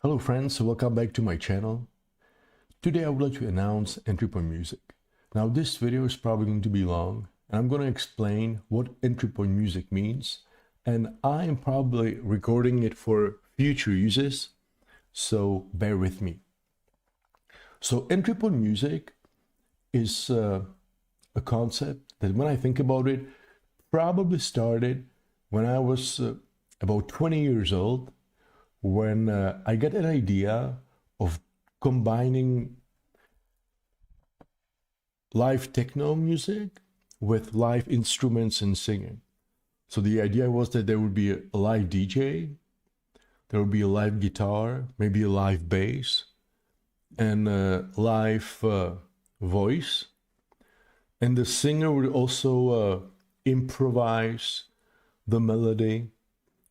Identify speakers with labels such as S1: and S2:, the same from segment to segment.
S1: Hello friends, welcome back to my channel. Today I would like to announce Entrypoint Music. Now this video is probably going to be long and I'm going to explain what Entrypoint Music means, and I am probably recording it for future uses, so bear with me. So Entrypoint Music is a concept that, when I think about it, probably started when I was about 20 years old, when I got an idea of combining live techno music with live instruments and singing. So the idea was that there would be a live DJ, there would be a live guitar, maybe a live bass, and a live voice. And the singer would also improvise the melody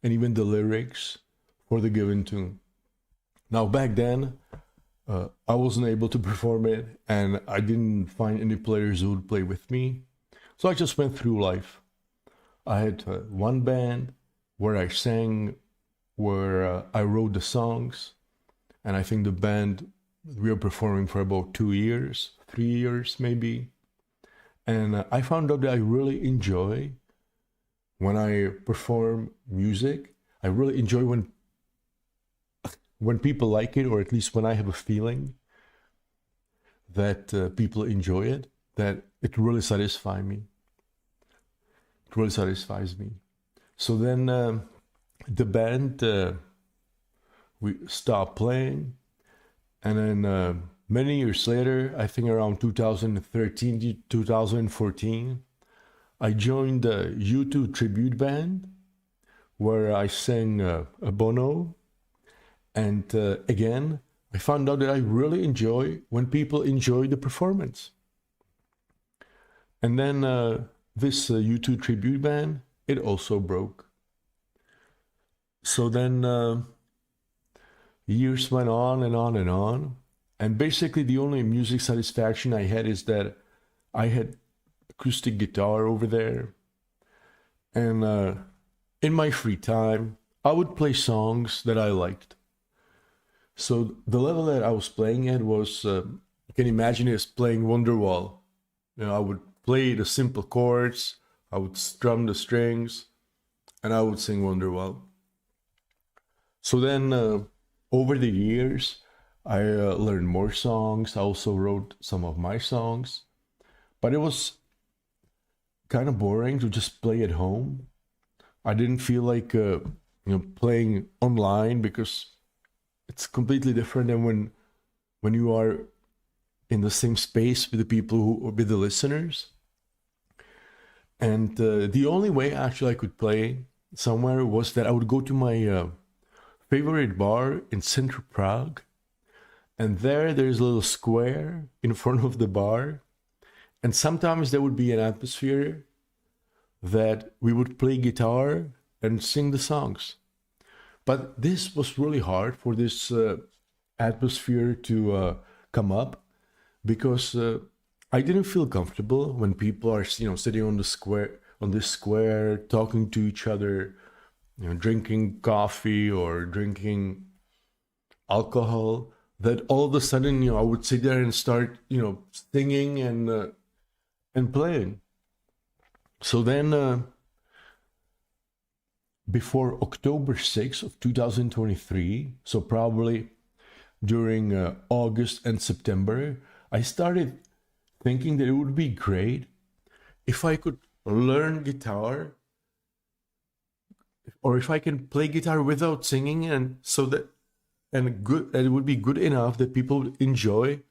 S1: and even the lyrics for the given tune. Now back then, I wasn't able to perform it, and I didn't find any players who would play with me. So I just went through life. I had one band where I sang, where I wrote the songs, and I think the band, we were performing for about 2 years, 3 years maybe. And I found out that I really enjoy when I perform music. I really enjoy when people like it, or at least when I have a feeling that people enjoy it, that it really satisfies me. It really satisfies me. So then the band, we stopped playing, and then many years later, I think around 2013 to 2014, I joined the U2 tribute band, where I sang a Bono. And again, I found out that I really enjoy when people enjoy the performance. And then this U2 tribute band, it also broke. So then years went on and on and on. And basically the only music satisfaction I had is that I had acoustic guitar over there. And in my free time, I would play songs that I liked. So the level that I was playing at was, you can imagine it as playing Wonderwall. You know, I would play the simple chords, I would strum the strings, and I would sing Wonderwall. So then over the years, I learned more songs. I also wrote some of my songs, but it was kind of boring to just play at home. I didn't feel like playing online, because it's completely different than when you are in the same space with the people with the listeners. And the only way actually I could play somewhere was that I would go to my favorite bar in central Prague, and there's a little square in front of the bar, and sometimes there would be an atmosphere that we would play guitar and sing the songs. But this was really hard for this atmosphere to come up, because I didn't feel comfortable when people are, sitting on this square, talking to each other, drinking coffee or drinking alcohol. That all of a sudden, I would sit there and start, singing and playing. So then, before October 6th of 2023, so probably during August and September, I started thinking that it would be great if I could learn guitar, or if I can play guitar without singing, and it would be good enough that people would enjoy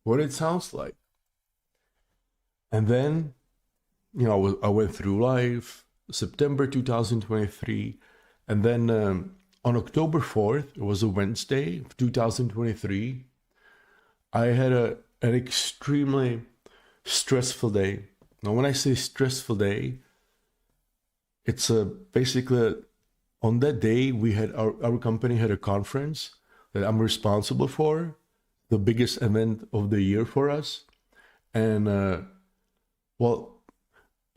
S1: what it sounds like. And then, I went through life, September 2023, and then on October 4th, it was a Wednesday of 2023, I had an extremely stressful day. Now, when I say stressful day, it's basically on that day we had our company had a conference that I'm responsible for, the biggest event of the year for us. And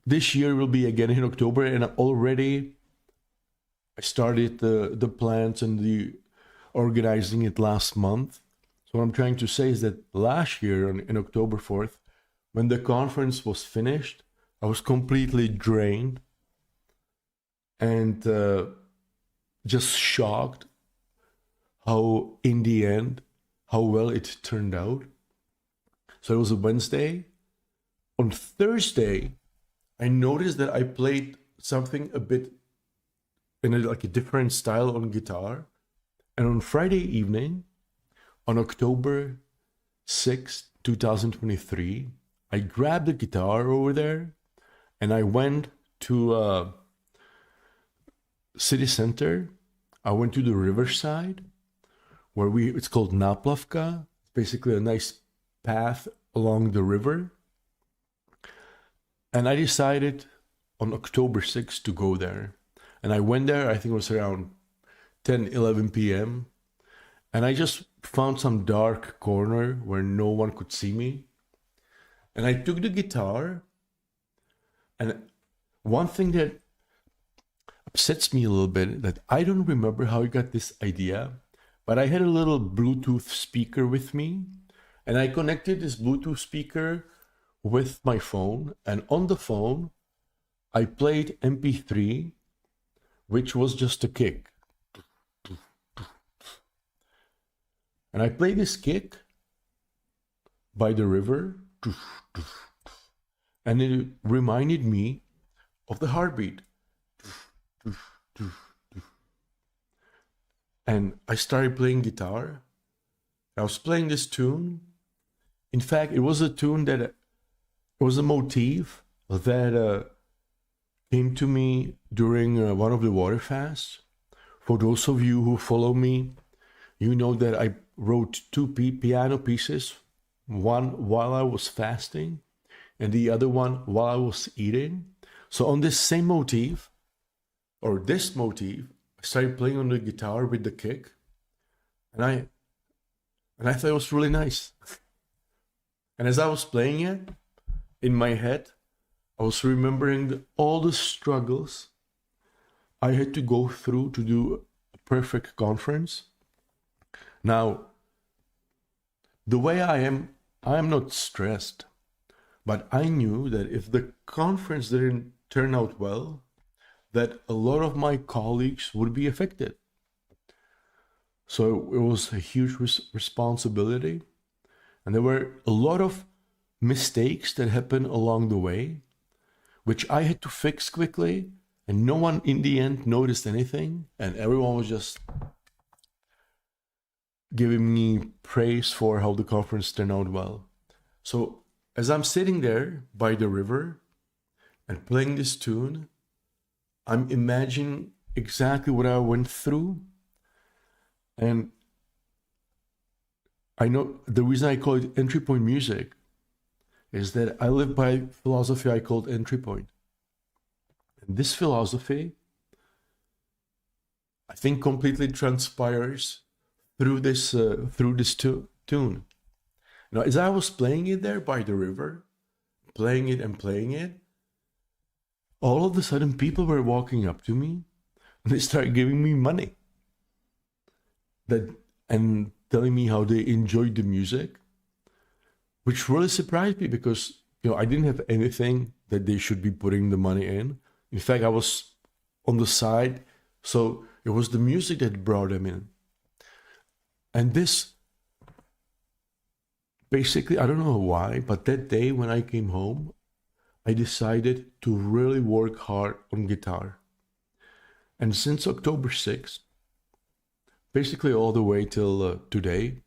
S1: this year will be again in October, and already I started the plans and organizing it last month. So what I'm trying to say is that last year in October 4th, when the conference was finished, I was completely drained and just shocked how, in the end, how well it turned out. So it was a Wednesday. On Thursday, I noticed that I played something a bit in a different style on guitar. And on Friday evening, on October 6th, 2023, I grabbed the guitar over there and I went to city center. I went to the riverside where it's called Naplavka. It's basically a nice path along the river. And I decided on October 6th to go there. And I went there, I think it was around 10, 11 p.m. And I just found some dark corner where no one could see me. And I took the guitar. And one thing that upsets me a little bit, that I don't remember how I got this idea, but I had a little Bluetooth speaker with me. And I connected this Bluetooth speaker with my phone. And on the phone, I played MP3, which was just a kick. And I played this kick by the river, and it reminded me of the heartbeat. And I started playing guitar. I was playing this tune. In fact, it was a tune that, it was a motif that came to me during one of the water fasts. For those of you who follow me, you know that I wrote two piano pieces, one while I was fasting and the other one while I was eating. So on this same motif, or this motif, I started playing on the guitar with the kick, and I thought it was really nice. And as I was playing it, in my head, I was remembering all the struggles I had to go through to do a perfect conference. Now, the way I am not stressed, but I knew that if the conference didn't turn out well, that a lot of my colleagues would be affected. So it was a huge responsibility. And there were a lot of mistakes that happened along the way, which I had to fix quickly. And no one in the end noticed anything. And everyone was just giving me praise for how the conference turned out well. So as I'm sitting there by the river and playing this tune, I'm imagining exactly what I went through. And I know the reason I call it Entrypoint music is that I live by a philosophy I called Entrypoint. And this philosophy, I think, completely transpires through this tune. Now, as I was playing it there by the river, playing it, all of a sudden people were walking up to me and they started giving me money and telling me how they enjoyed the music, which really surprised me because I didn't have anything that they should be putting the money in. In fact, I was on the side, so it was the music that brought them in. And this, basically, I don't know why, but that day when I came home, I decided to really work hard on guitar. And since October 6th, basically all the way till today,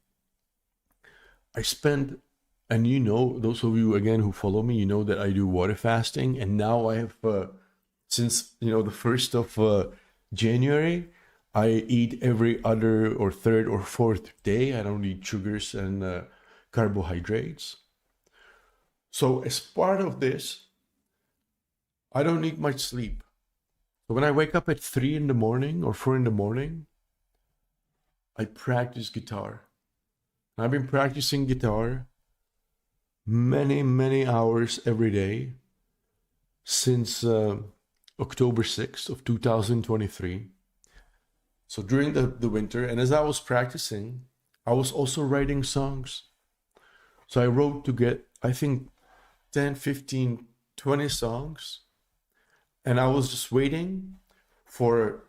S1: I spent, and those of you again who follow me, that I do water fasting. And now I have, since, the 1st of January, I eat every other or third or fourth day. I don't eat sugars and carbohydrates. So as part of this, I don't need much sleep. So when I wake up at 3 in the morning or 4 in the morning, I practice guitar. I've been practicing guitar many, many hours every day since October 6th of 2023. So during the winter, and as I was practicing, I was also writing songs. So I wrote to get, I think, 10, 15, 20 songs. And I was just waiting for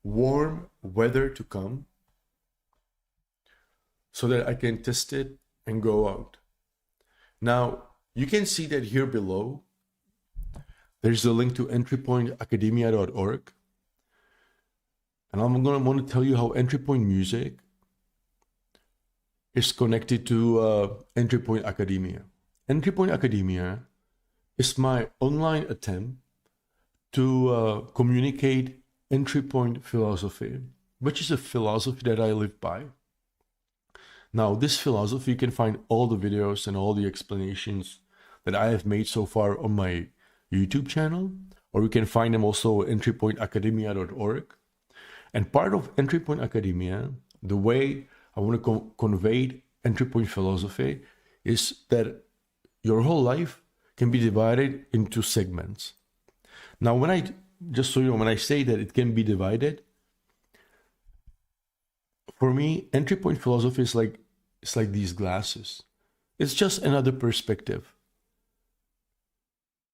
S1: warm weather to come so that I can test it and go out. Now, you can see that here below. There's a link to entrypointacademia.org. And I'm going to want to tell you how Entrypoint Music is connected to Entrypoint Academia. Entrypoint Academia is my online attempt to communicate Entrypoint philosophy, which is a philosophy that I live by. Now, this philosophy, you can find all the videos and all the explanations that I have made so far on my YouTube channel, or you can find them also at entrypointacademia.org. And part of Entrypoint Academia, the way I want to convey Entrypoint philosophy is that your whole life can be divided into segments. Now, when I say that it can be divided, for me, Entrypoint philosophy is like these glasses. It's just another perspective.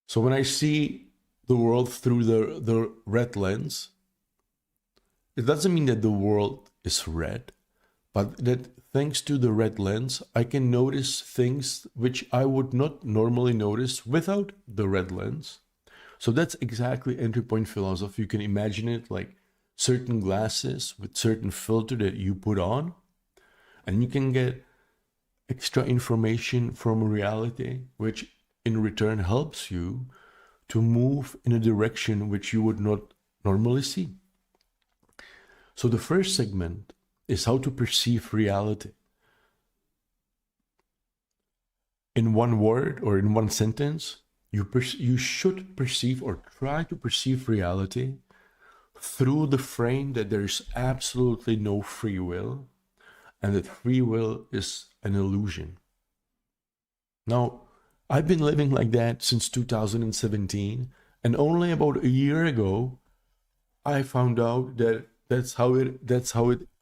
S1: So when I see the world through the red lens, it doesn't mean that the world is red, but that thanks to the red lens, I can notice things which I would not normally notice without the red lens. So that's exactly Entrypoint philosophy. You can imagine it like certain glasses with certain filter that you put on, and you can get extra information from reality, which in return helps you to move in a direction which you would not normally see. So the first segment is how to perceive reality. In one word or in one sentence, you should perceive or try to perceive reality through the frame that there is absolutely no free will, and that free will is an illusion. Now, I've been living like that since 2017, and only about a year ago, I found out that that's how it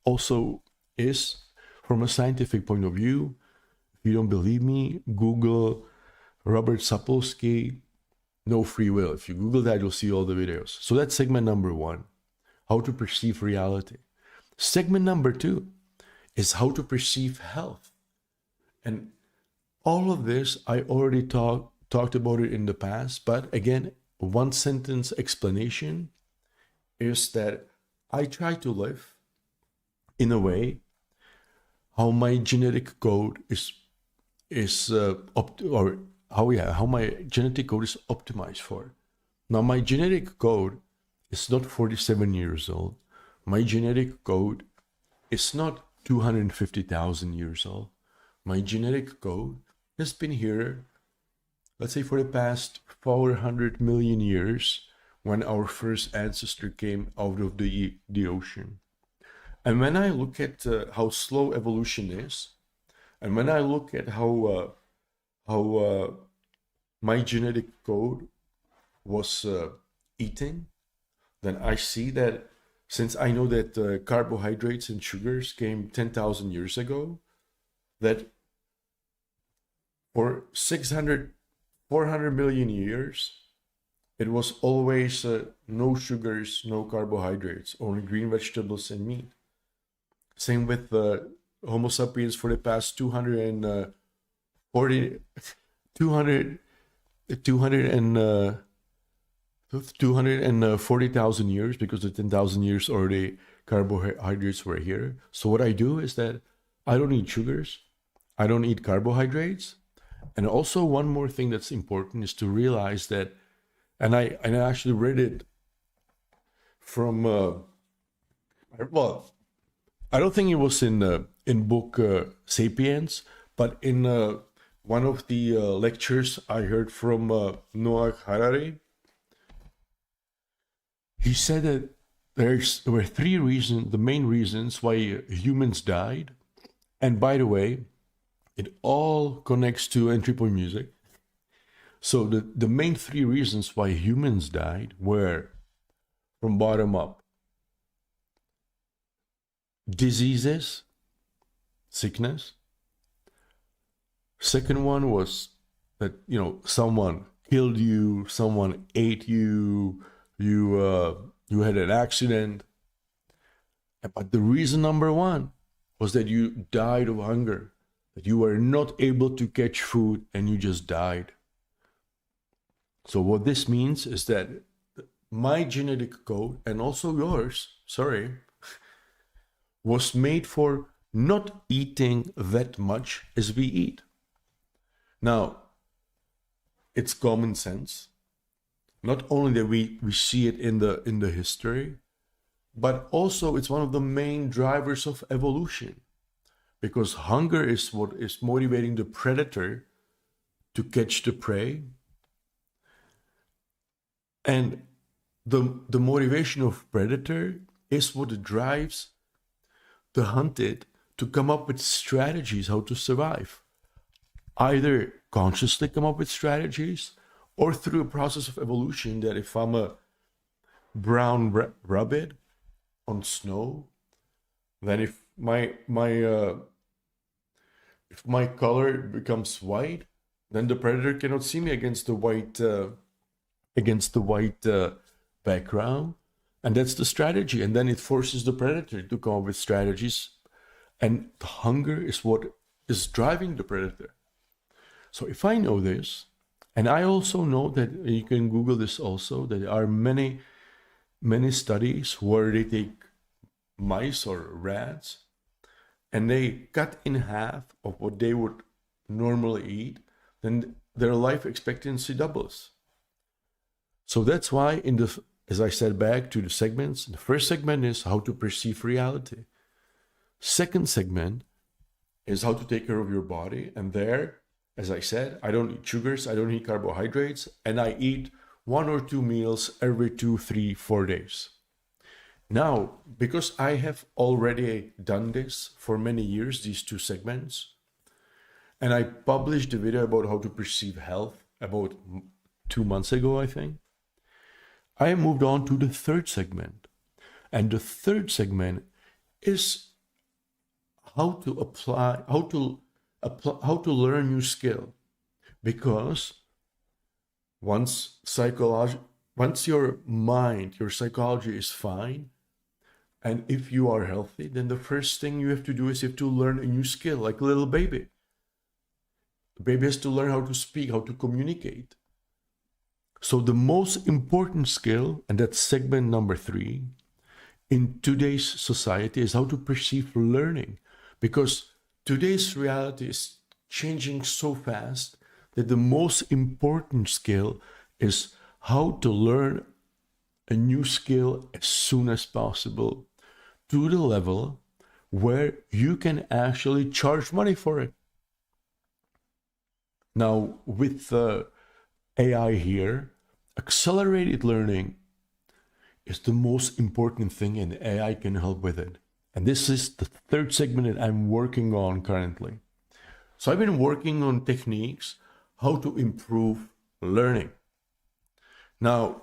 S1: also is from a scientific point of view. If you don't believe me, Google Robert Sapolsky, no free will. If you Google that, you'll see all the videos. So that's segment number one, how to perceive reality. Segment number two is how to perceive health. And all of this, I already talked about it in the past, but again, one sentence explanation is that I try to live in a way how my genetic code how my genetic code is optimized for. Now, my genetic code is not 47 years old. My genetic code is not 250,000 years old. My genetic code has been here, let's say, for the past 400 million years, when our first ancestor came out of the ocean. And when I look at how slow evolution is, and when I look at how my genetic code was eating, then I see that since I know that carbohydrates and sugars came 10,000 years ago, that for 400 million years, it was always no sugars, no carbohydrates, only green vegetables and meat. Same with Homo sapiens for the past 240,000 years, because the 10,000 years already carbohydrates were here. So what I do is that I don't eat sugars, I don't eat carbohydrates. And also one more thing that's important is to realize that, and I actually read it from, I don't think it was in book Sapiens, but in one of the lectures I heard from Noah Harari. He said that there were three reasons, the main reasons why humans died. And by the way, it all connects to Entrypoint music. So the main three reasons why humans died were from bottom up. diseases, sickness. Second one was that, someone killed you, someone ate you, you had an accident. But the reason number one was that you died of hunger, that you were not able to catch food and you just died. So what this means is that my genetic code, and also yours, was made for not eating that much as we eat. Now, it's common sense. Not only that we see it in the history, but also it's one of the main drivers of evolution. Because hunger is what is motivating the predator to catch the prey. And the motivation of predator is what drives the hunted to come up with strategies how to survive. Either consciously come up with strategies, or through a process of evolution that if I'm a brown rabbit on snow, then if my color becomes white, then the predator cannot see me against the white background, and that's the strategy. And then it forces the predator to come up with strategies, and the hunger is what is driving the predator. So if I know this, and I also know that you can Google this also, that there are many studies where they take mice or rats and they cut in half of what they would normally eat, then their life expectancy doubles. So that's why as I said, back to the segments, the first segment is how to perceive reality. Second segment is how to take care of your body. And there, as I said, I don't eat sugars, I don't eat carbohydrates, and I eat 1 or 2 meals every 2, 3, 4 days. Now, because I have already done this for many years, these 2 segments, and I published a video about how to perceive health about 2 months ago, I think, I moved on to the third segment. And the third segment is how to learn new skill. Because once your mind, your psychology is fine, and if you are healthy, then the first thing you have to do is you have to learn a new skill, like a little baby. The baby has to learn how to speak, how to communicate. So the most important skill, and that's segment number 3, in today's society is how to perceive learning. Because today's reality is changing so fast that the most important skill is how to learn a new skill as soon as possible, to the level where you can actually charge money for it. Now, with AI here, accelerated learning is the most important thing, and AI can help with it. And this is the third segment that I'm working on currently. So I've been working on techniques how to improve learning. Now,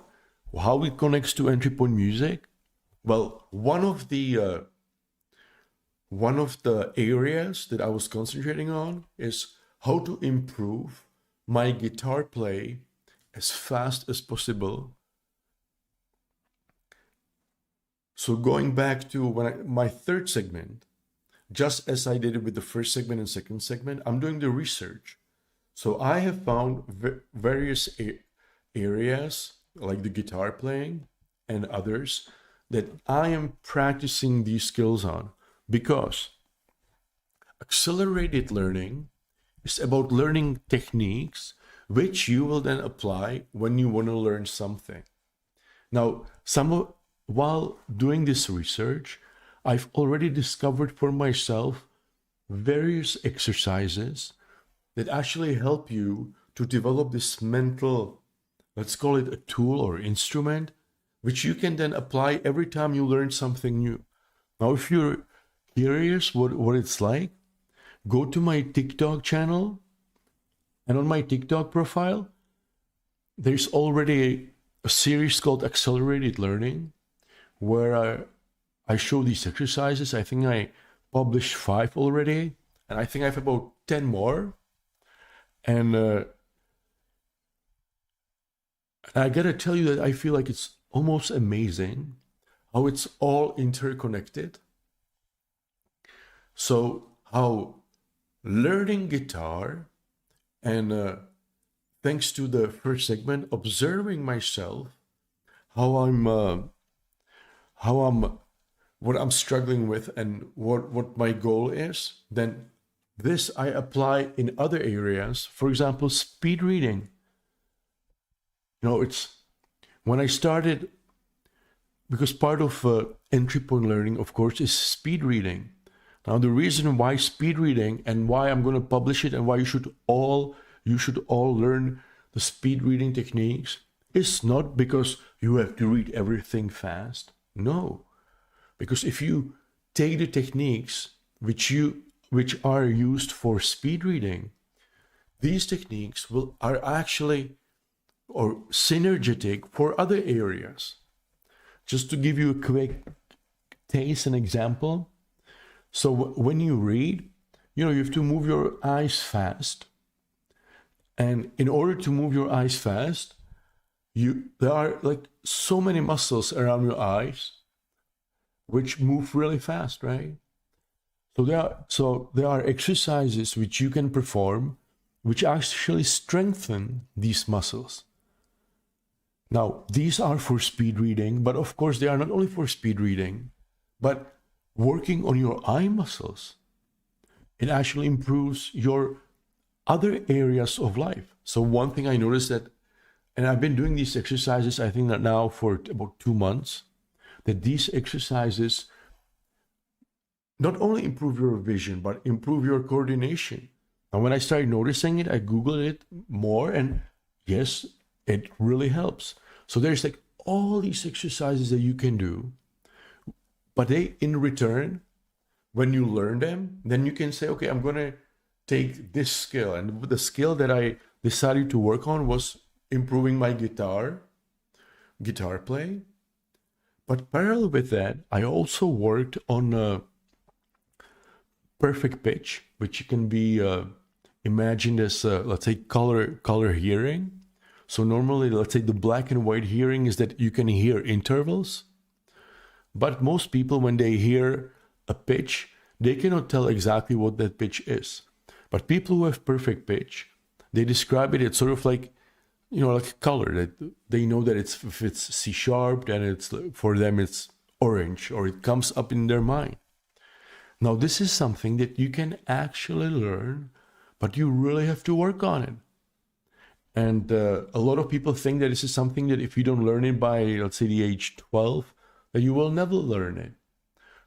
S1: how it connects to Entrypoint music? Well, one of the areas that I was concentrating on is how to improve my guitar play as fast as possible. So going back to my third segment, just as I did it with the first segment and second segment, I'm doing the research. So I have found various areas like the guitar playing and others that I am practicing these skills on, because accelerated learning is about learning techniques which you will then apply when you want to learn something. Now, while doing this research, I've already discovered for myself various exercises that actually help you to develop this mental, let's call it a tool or instrument, which you can then apply every time you learn something new. Now, if you're curious what it's like, go to my TikTok channel, and on my TikTok profile, there's already a series called Accelerated Learning, where I show these exercises. I think I published 5 already, and I think I have about 10 more. And I gotta tell you that I feel like it's almost amazing how it's all interconnected. So how learning guitar and thanks to the first segment, observing myself, how I'm what I'm struggling with and what my goal is, then this I apply in other areas. For example, speed reading. It's when I started, because part of entry point learning, of course, is speed reading. Now, the reason why speed reading and why I'm going to publish it and why you should all learn the speed reading techniques is not because you have to read everything fast. No, because if you take the techniques which are used for speed reading, these techniques are actually or synergetic for other areas. Just to give you a quick taste and example. So when you read, you have to move your eyes fast. And in order to move your eyes fast, there are like so many muscles around your eyes which move really fast, right? So there are exercises which you can perform which actually strengthen these muscles. Now, these are for speed reading, but of course they are not only for speed reading, but working on your eye muscles. It actually improves your other areas of life. So one thing I noticed that, and I've been doing these exercises, I think that now for about 2 months, that these exercises not only improve your vision, but improve your coordination. And when I started noticing it, I Googled it more, and yes, it really helps. So there's like all these exercises that you can do, but they, in return, when you learn them, then you can say, okay, I'm going to take this skill. And the skill that I decided to work on was improving my guitar play. But parallel with that, I also worked on perfect pitch, which can be imagined as, let's say, color hearing. So normally, let's say the black and white hearing is that you can hear intervals. But most people, when they hear a pitch, they cannot tell exactly what that pitch is. But people who have perfect pitch, they describe it, it's sort of like, like color. That they know that if it's C sharp, then for them it's orange, or it comes up in their mind. Now, this is something that you can actually learn, but you really have to work on it. And a lot of people think that this is something that if you don't learn it by, let's say, the age 12, that you will never learn it.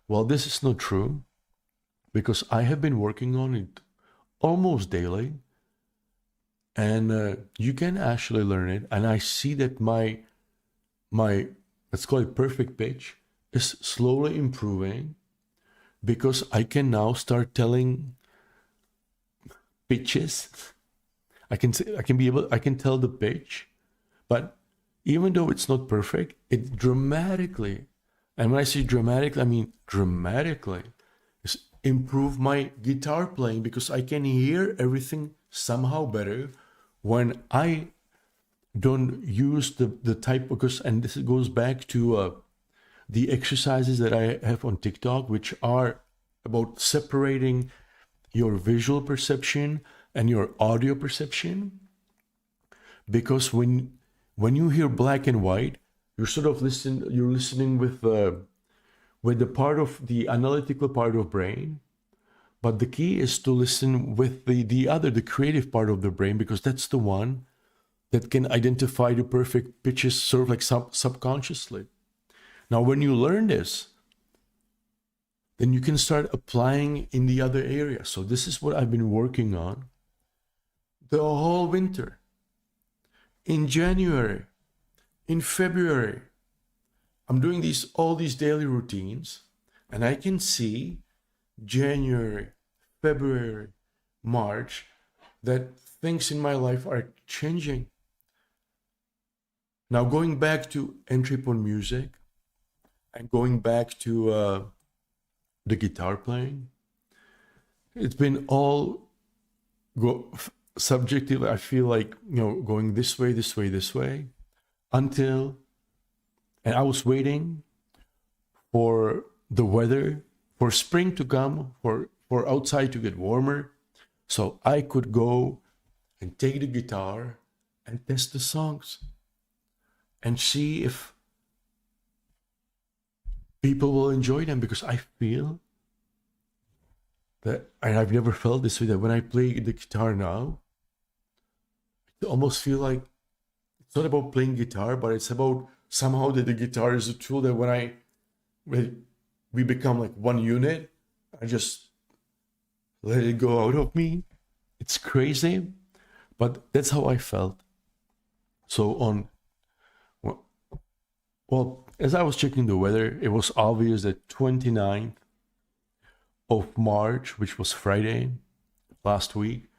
S1: Well, this is not true, because I have been working on it almost daily, and you can actually learn it. And I see that my let's call it perfect pitch is slowly improving, because I can now start telling pitches. I can tell the pitch, but even though it's not perfect, it dramatically, and when I say dramatically, I mean dramatically, improve my guitar playing, because I can hear everything somehow better when I don't use the type, because, and this goes back to the exercises that I have on TikTok, which are about separating your visual perception and your audio perception. Because when you hear black and white, you're sort of listening with the part of the analytical part of brain. But the key is to listen with the creative part of the brain, because that's the one that can identify the perfect pitches sort of like subconsciously. Now, when you learn this, then you can start applying in the other areas. So this is what I've been working on the whole winter. In January, in February, I'm doing all these daily routines, and I can see January, February, March, that things in my life are changing. Now, going back to Entrypoint music, and going back to the guitar playing, it's been all subjective. I feel like, going this way, this way, this way, until, and I was waiting for the weather, for spring to come, for outside to get warmer, so I could go and take the guitar and test the songs and see if people will enjoy them, because I feel that, and I've never felt this way, that when I play the guitar now, I almost feel like it's not about playing guitar, but it's about somehow that the guitar is a tool that when we become like one unit, I just let it go out of me. It's crazy, but that's how I felt. So well, as I was checking the weather, it was obvious that 29th of March, which was Friday last week,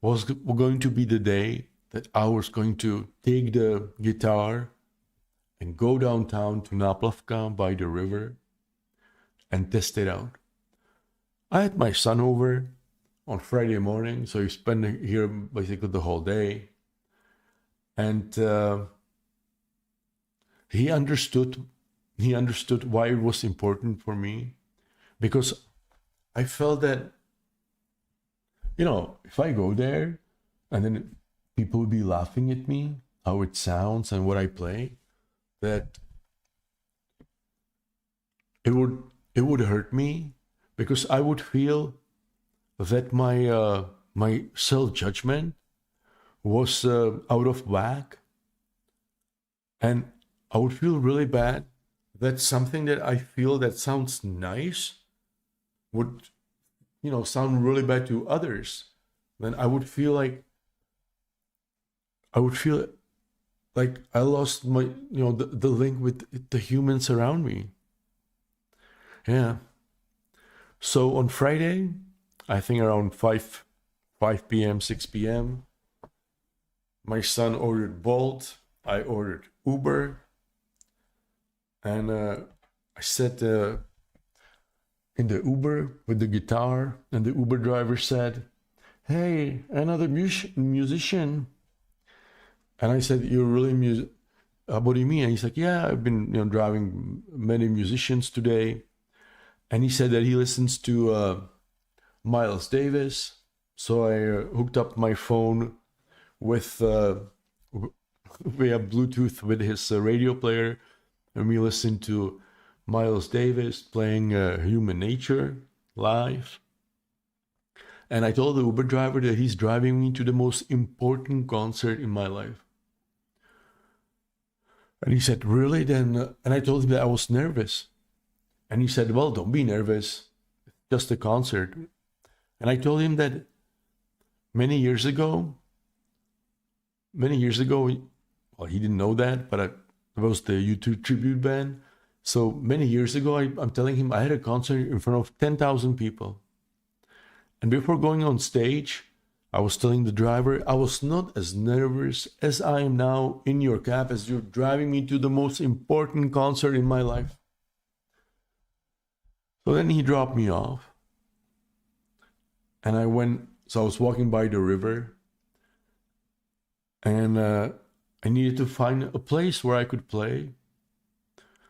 S1: was going to be the day that I was going to take the guitar and go downtown to Naplavka by the river and test it out. I had my son over on Friday morning, so he spent here basically the whole day. And he understood why it was important for me, because I felt that, if I go there and then people would be laughing at me, how it sounds and what I play, that it would hurt me, because I would feel that my self-judgment was out of whack, and I would feel really bad that something that I feel that sounds nice would, sound really bad to others. Then I would feel like I lost my, the link with the humans around me. Yeah. So on Friday, I think around 5 p.m., 6 p.m., my son ordered Bolt, I ordered Uber, and I sat in the Uber with the guitar, and the Uber driver said, "Hey, another musician." And I said, "You're really what do you mean?" And he's like, "Yeah, I've been driving many musicians today." And he said that he listens to Miles Davis. So I hooked up my phone with via Bluetooth with his radio player, and we listened to Miles Davis playing Human Nature live. And I told the Uber driver that he's driving me to the most important concert in my life. And he said, "Really?" Then, and I told him that I was nervous. And he said, "Well, don't be nervous. It's just a concert." And I told him that many years ago, well, he didn't know that, but it was the YouTube tribute band. So many years ago, I'm telling him I had a concert in front of 10,000 people. And before going on stage, I was telling the driver, I was not as nervous as I am now in your cab, as you're driving me to the most important concert in my life. So then he dropped me off. And I was walking by the river, and I needed to find a place where I could play.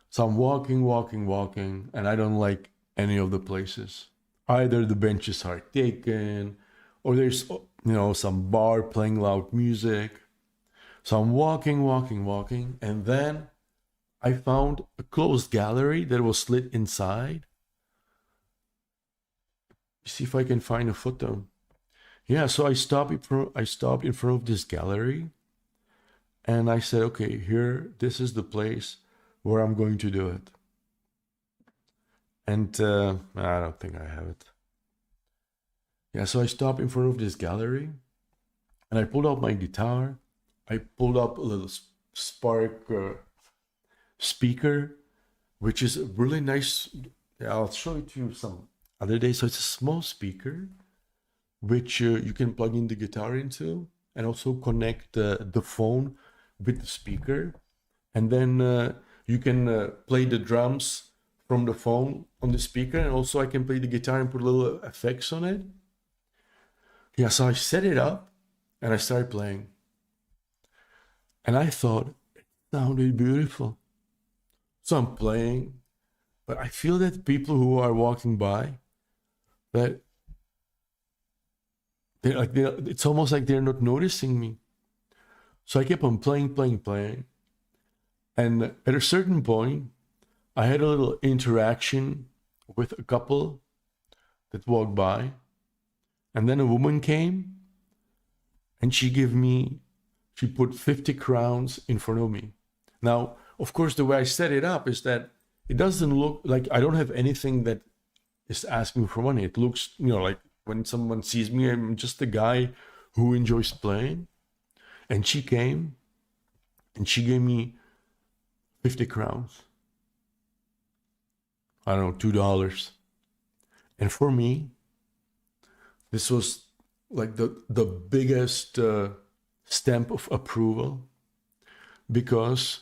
S1: So I'm walking, and I don't like any of the places. Either the benches are taken, or there's, some bar playing loud music. So I'm walking, and then I found a closed gallery that was lit inside. See if I can find a photo. Yeah, so I stopped in front of this gallery, and I said, "Okay, this is the place where I'm going to do it." And I don't think I have it. Yeah, so I stopped in front of this gallery, and I pulled out my guitar. I pulled up a little Spark speaker, which is a really nice. Yeah, I'll show it to you some other day. So it's a small speaker, which you can plug in the guitar into, and also connect the phone with the speaker. And then you can play the drums from the phone on the speaker, and also I can play the guitar and put little effects on it. Yeah, so I set it up and I started playing. And I thought it sounded beautiful. So I'm playing, but I feel that people who are walking by, that it's almost like they're not noticing me. So I kept on playing. And at a certain point, I had a little interaction with a couple that walked by. And then a woman came and she put 50 crowns in front of me. Now, of course, the way I set it up is that it doesn't look like I don't have anything that is asking for money. It looks, like when someone sees me, I'm just a guy who enjoys playing. And she came and she gave me 50 crowns. I don't know, $2. And for me, this was like the biggest stamp of approval, because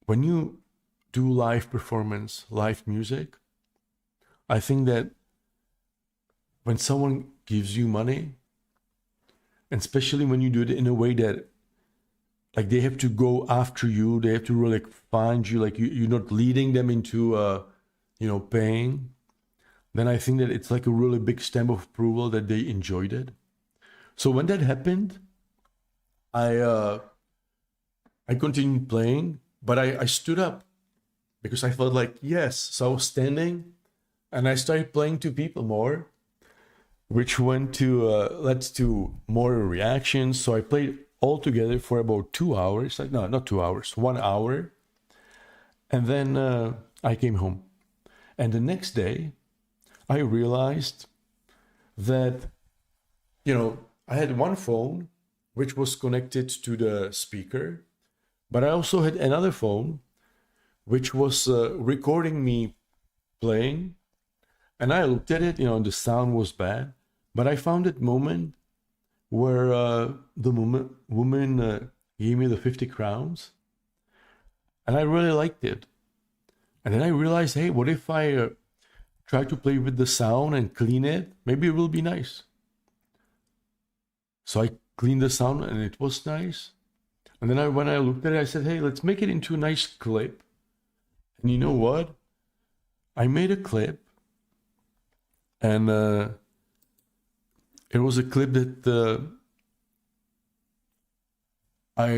S1: when you do live performance, live music, I think that when someone gives you money, and especially when you do it in a way that like they have to go after you, they have to really find you, like you're not leading them into paying, then I think that it's like a really big stamp of approval that they enjoyed it. So when that happened, I continued playing, but I stood up because I felt like, yes. So I was standing and I started playing to people more, which led to more reactions. So I played all together for about 2 hours. No, not 2 hours, 1 hour. And then I came home. And the next day, I realized that, I had one phone which was connected to the speaker, but I also had another phone which was recording me playing. And I looked at it, the sound was bad, but I found that moment where the woman gave me the 50 crowns, and I really liked it. And then I realized, hey, what if I try to play with the sound and clean it? Maybe it will be nice. So I cleaned the sound and it was nice. And then when I looked at it, I said, hey, let's make it into a nice clip. And you know what? I made a clip, and it was a clip that I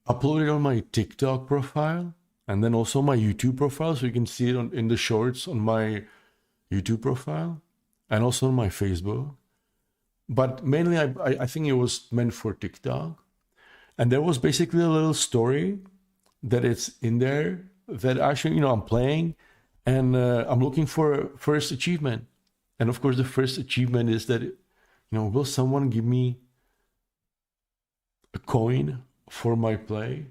S1: uploaded on my TikTok profile, and then also my YouTube profile, so you can see it in the shorts on my YouTube profile, and also on my Facebook. But mainly, I think it was meant for TikTok. And there was basically a little story that it's in there that actually, I'm playing, and I'm looking for a first achievement. And of course, the first achievement is that, will someone give me a coin for my play?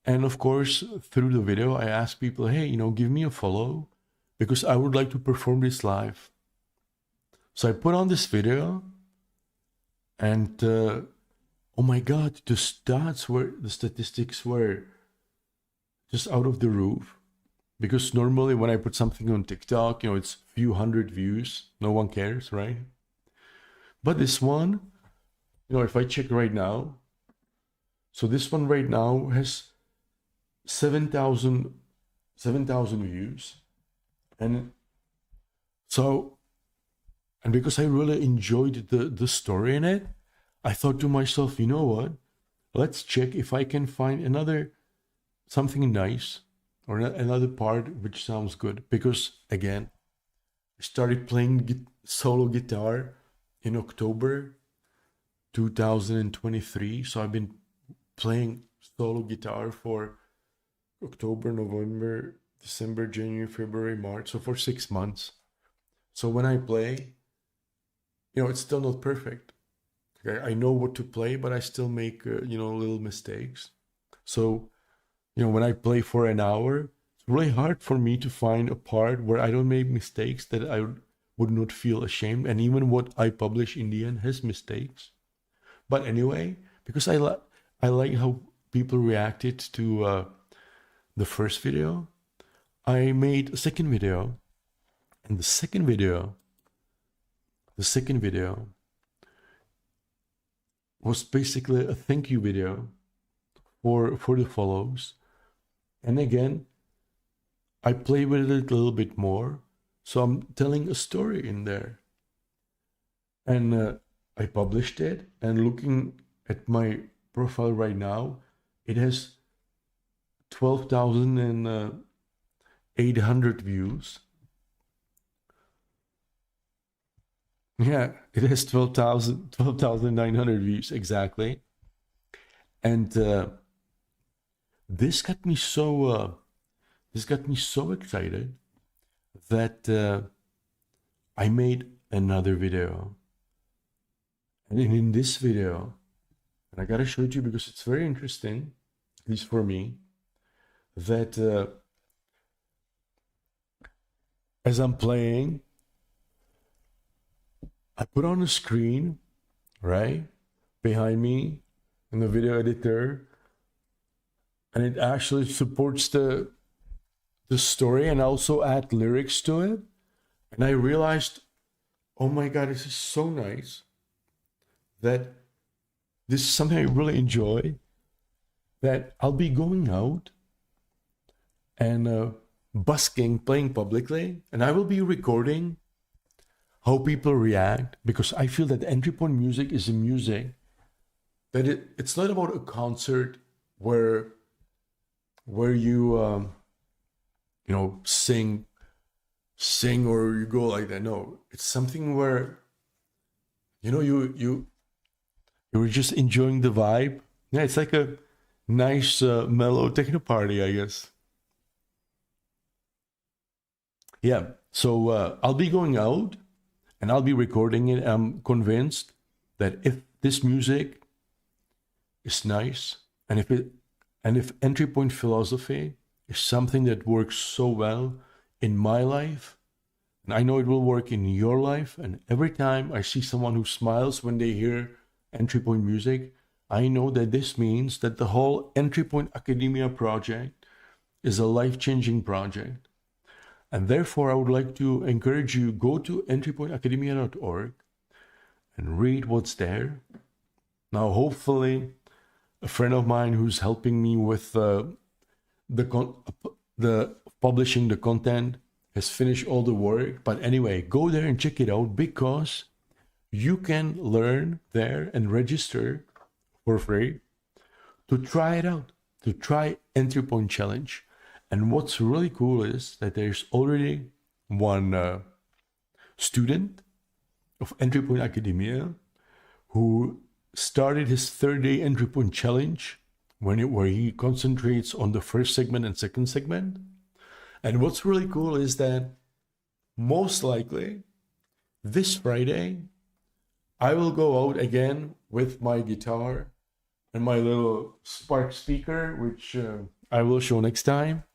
S1: And of course, through the video, I asked people, hey, give me a follow, because I would like to perform this live. So I put on this video, and oh my God, the statistics were just out of the roof. Because normally when I put something on TikTok, it's few hundred views. No one cares, right? But this one, if I check right now, so this one right now has 7,000 views. And because I really enjoyed the story in it, I thought to myself, you know what? Let's check if I can find something nice, or another part which sounds good. Because again, I started playing solo guitar in October 2023. So I've been playing solo guitar for October, November, December, January, February, March. So for 6 months. So when I play, it's still not perfect. Okay, I know what to play, but I still make little mistakes. So when I play for an hour, it's really hard for me to find a part where I don't make mistakes that I would not feel ashamed. And even what I publish in the end has mistakes. But anyway, because I like how people reacted to the first video, I made a second video. And the second video was basically a thank you video for the follows. And again, I play with it a little bit more. So I'm telling a story in there. And I published it, and looking at my profile right now, it has 12,800 views. Yeah, it has 12,900 views exactly. And this got me so excited that I made another video. And in this video, and I gotta show it to you because it's very interesting, at least for me, that as I'm playing, I put on a screen, right, behind me in the video editor, and it actually supports the story, and also add lyrics to it. And I realized, oh my God, this is so nice, that this is something I really enjoy, that I'll be going out and busking, playing publicly, and I will be recording how people react, because I feel that Entrypoint music is a music that it's not about a concert where you sing or you go like that. No, it's something where you're just enjoying the vibe. Yeah, it's like a nice mellow techno party, I guess. Yeah, so I'll be going out and I'll be recording it. I'm convinced that if this music is nice, and if Entrypoint philosophy is something that works so well in my life, and I know it will work in your life, and every time I see someone who smiles when they hear Entrypoint music, I know that this means that the whole Entrypoint Academia project is a life-changing project. And therefore, I would like to encourage you, go to entrypointacademia.org and read what's there. Now, hopefully, a friend of mine who's helping me with the publishing the content has finished all the work. But anyway, go there and check it out, because you can learn there and register for free to try it out, to try Entrypoint Challenge. And what's really cool is that there's already one student of Entrypoint Academia who started his 30-day Entrypoint Challenge, where he concentrates on the first segment and second segment. And what's really cool is that most likely this Friday, I will go out again with my guitar and my little Spark speaker, which I will show next time.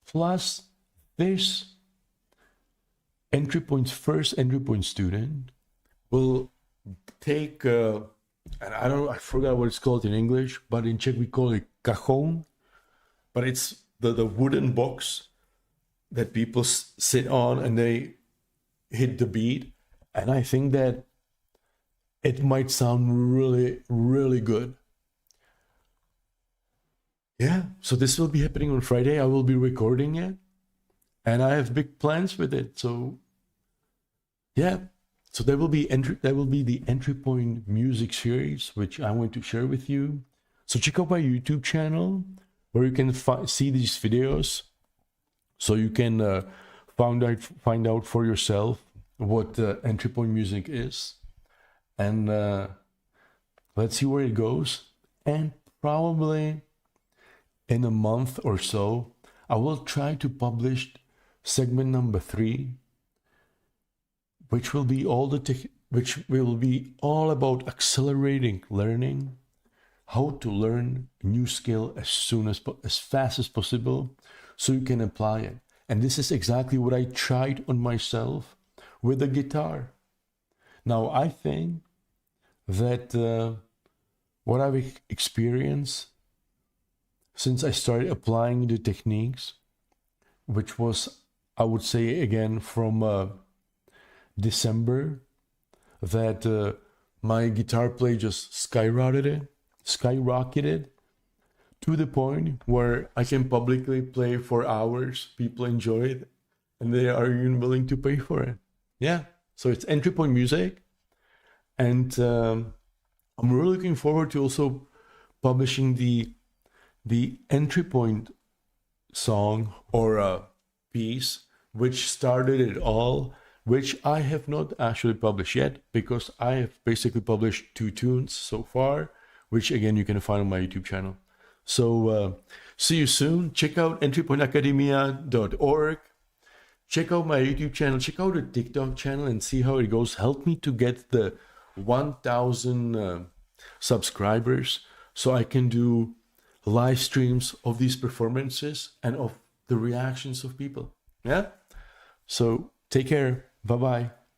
S1: Plus, this Entrypoint's first Entrypoint student will take, and I forgot what it's called in English, but in Czech we call it cajon. But it's the wooden box that people sit on and they hit the beat. And I think that it might sound really, really good. Yeah, so this will be happening on Friday. I will be recording it, and I have big plans with it. So, yeah, so there will be the Entrypoint music series, which I want to share with you. So check out my YouTube channel, where you can see these videos, so you can find out for yourself what Entrypoint music is, and let's see where it goes. And probably in a month or so, I will try to publish segment number 3, which will be all about accelerating learning, how to learn a new skill as fast as possible, so you can apply it. And this is exactly what I tried on myself with the guitar. Now, I think that what I've experienced since I started applying the techniques, which was, I would say again, from December, that my guitar play just skyrocketed to the point where I can publicly play for hours. People enjoy it, and they are even willing to pay for it. Yeah, so it's Entrypoint Music, and I'm really looking forward to also publishing the Entrypoint song or piece which started it all, which I have not actually published yet, because I have basically published 2 tunes so far, which again you can find on my YouTube channel. So see you soon. Check out entrypointacademia.org. Check out my YouTube channel. Check out the TikTok channel and see how it goes. Help me to get the 1,000 subscribers so I can do live streams of these performances and of the reactions of people. Yeah? So take care. Bye-bye.